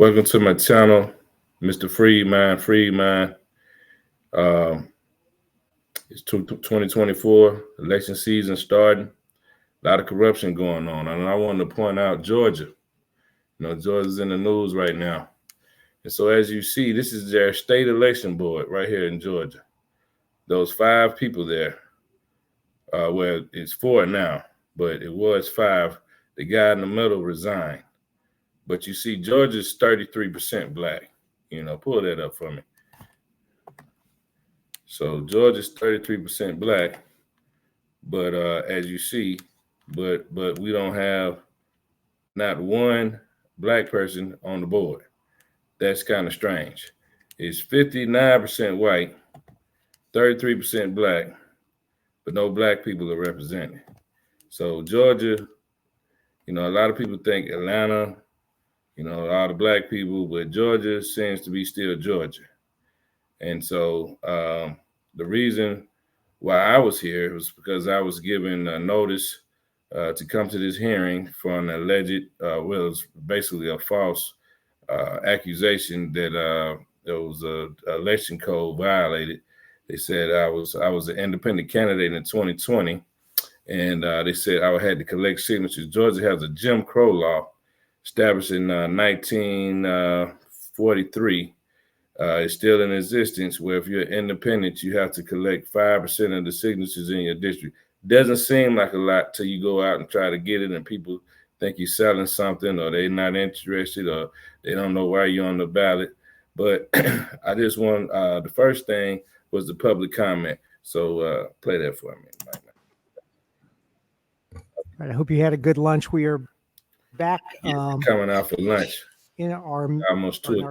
Welcome to my channel, Mr. Freedman. Um, it's 2024 election season starting. A lot of corruption going on, and I wanted to point out Georgia. Georgia's in the news right now, and so as you see, this is their state election board right here in Georgia. Those 5 people there, well, it's 4 now, but it was 5. The guy in the middle resigned. But you see, Georgia's 33% black. Pull that up for me. So Georgia's 33% black, but as you see, but we don't have not one black person on the board. That's kind of strange. It's 59% white, 33% black, but no black people are represented. So Georgia, a lot of people think Atlanta, all the black people, but Georgia seems to be still Georgia. And so the reason why I was here was because I was given a notice to come to this hearing for an alleged, well, it was basically a false accusation that there was an election code violated. They said I was an independent candidate in 2020, and they said I had to collect signatures. Georgia has a Jim Crow law established in 1943. It's still in existence, where if you're independent, you have to collect 5% of the signatures in your district. Doesn't seem like a lot till you go out and try to get it, and people think you're selling something, or they're not interested, or they don't know why you're on the ballot. But I just want, the first thing was the public comment. So play that for me. All right, I hope you had a good lunch. We are back. Coming out for lunch. In our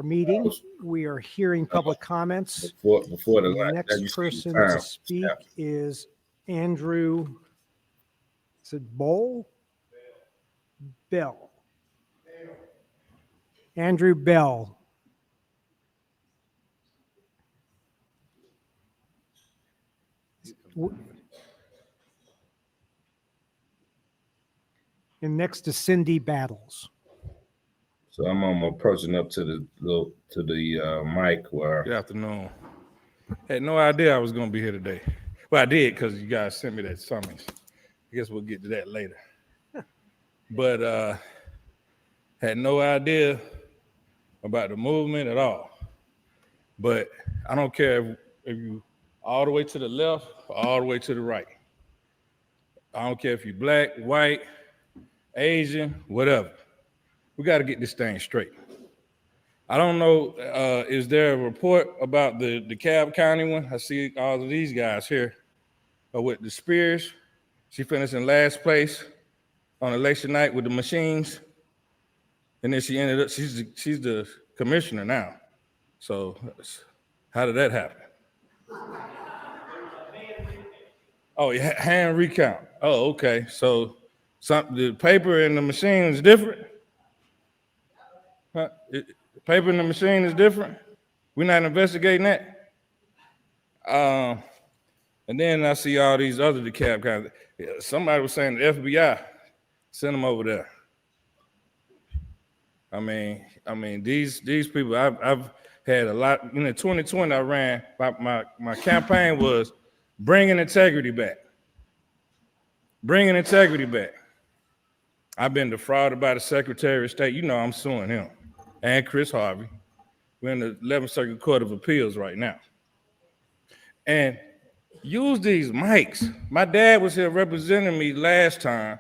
meeting, we are hearing public comments. Before the next person to speak is Andrew. Is it Bell? Andrew Bell. And next is Cindy Battles. So I'm approaching up to the mic where. Good afternoon. Had no idea I was going to be here today. Well, I did because you guys sent me that summons. I guess we'll get to that later. But had no idea about the movement at all. But I don't care if you all the way to the left or all the way to the right. I don't care if you're black, white, Asian, whatever. We got to get this thing straight. I don't know, is there a report about the DeKalb County one? I see all of these guys here with the Spears. She finished in last place on election night with the machines. And then she ended up, she's the commissioner now. So how did that happen? Oh, hand recount. Oh, okay. So the paper and the machine is different? The paper in the machine is different. We're not investigating that. And then I see all these other DeKalb County. Somebody was saying the FBI sent them over there. I mean, these people. I've had a lot. In 2020, I ran. My campaign was bringing integrity back. Bringing integrity back. I've been defrauded by the Secretary of State. I'm suing him. And Chris Harvey. We're in the 11th Circuit Court of Appeals right now. And use these mics. My dad was here representing me last time.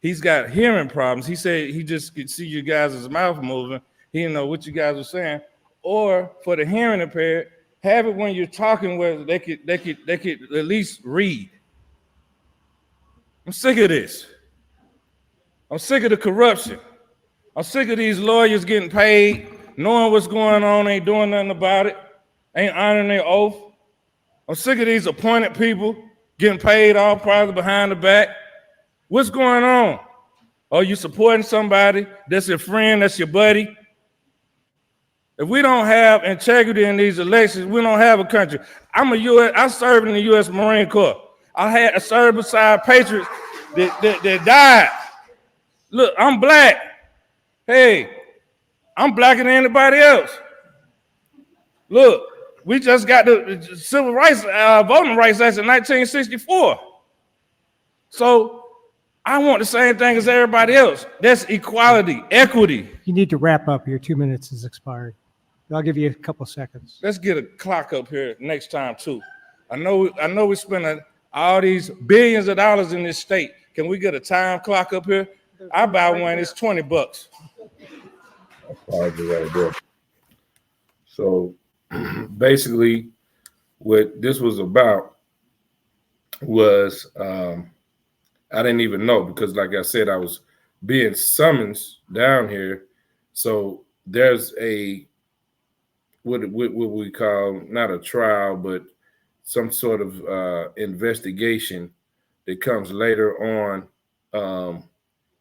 He's got hearing problems. He said he just could see you guys' mouth moving. He didn't know what you guys were saying. Or for the hearing impaired, have it when you're talking where they could at least read. I'm sick of this. I'm sick of the corruption. I'm sick of these lawyers getting paid, knowing what's going on, ain't doing nothing about it, ain't honoring their oath. I'm sick of these appointed people getting paid all private behind the back. What's going on? Are you supporting somebody that's your friend, that's your buddy? If we don't have integrity in these elections, we don't have a country. I served in the U.S. Marine Corps. I served beside patriots that died. Look, I'm black. Hey, I'm blacker than anybody else. Look, we just got the Civil Rights Voting Rights Act in 1964. So I want the same thing as everybody else. That's equality, equity. You need to wrap up. Your 2 minutes has expired. I'll give you a couple seconds. Let's get a clock up here next time too. I know we're spending all these billions of dollars in this state. Can we get a time clock up here? I buy one, it's $20. So basically, what this was about was I didn't even know, because like I said, I was being summoned down here. So there's a what we call, not a trial, but some sort of investigation that comes later on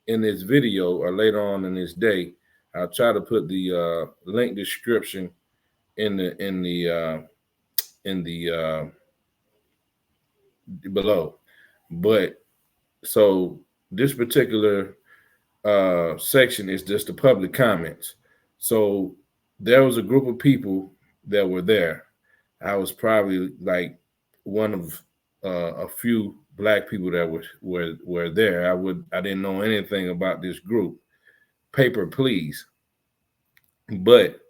in this video, or later on in this day. I'll try to put the link description in the below. But so this particular section is just the public comments. So there was a group of people that were there. I was probably like one of a few black people that were there. I didn't know anything about this group. Paper, please. But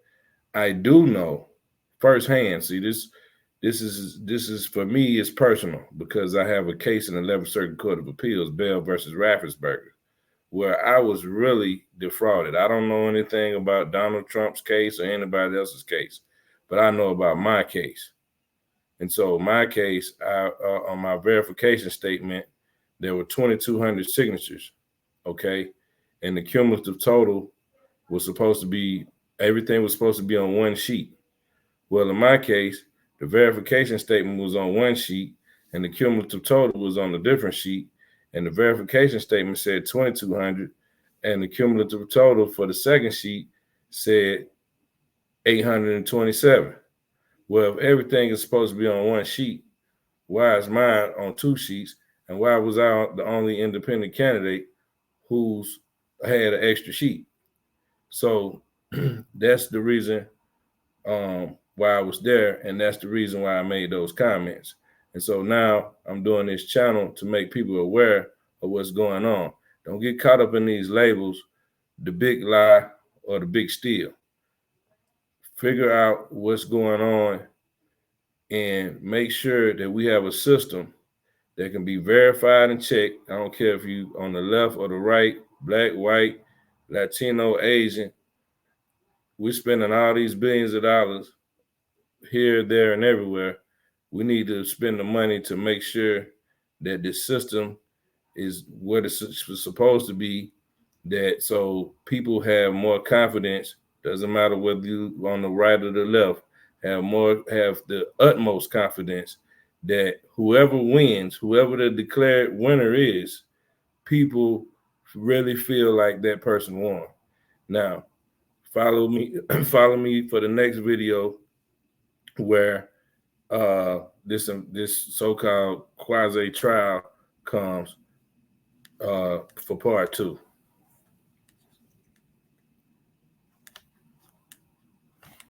I do know firsthand. See, this is for me, it's personal, because I have a case in the 11th Circuit Court of Appeals, Bell versus Raffensperger, where I was really defrauded. I don't know anything about Donald Trump's case or anybody else's case, but I know about my case. And so my case, on my verification statement, there were 2,200 signatures, okay? And the cumulative total was supposed to be, everything was supposed to be on one sheet. Well, in my case, the verification statement was on one sheet and the cumulative total was on a different sheet. And the verification statement said 2,200 and the cumulative total for the second sheet said 827. Well, if everything is supposed to be on one sheet, why is mine on two sheets? And why was I the only independent candidate who's had an extra sheet? So that's the reason why I was there, and that's the reason why I made those comments. And so now I'm doing this channel to make people aware of what's going on. Don't get caught up in these labels, the big lie or the big steal. Figure out what's going on and make sure that we have a system that can be verified and checked. I don't care if you on the left or the right, black, white, Latino, Asian. We're spending all these billions of dollars here, there, and everywhere. We need to spend the money to make sure that the system is what it's supposed to be, that so people have more confidence. Doesn't matter whether you on the right or the left, have the utmost confidence that whoever wins, whoever the declared winner is, people really feel like that person won. Now, follow me for the next video where this so-called quasi trial comes for part 2.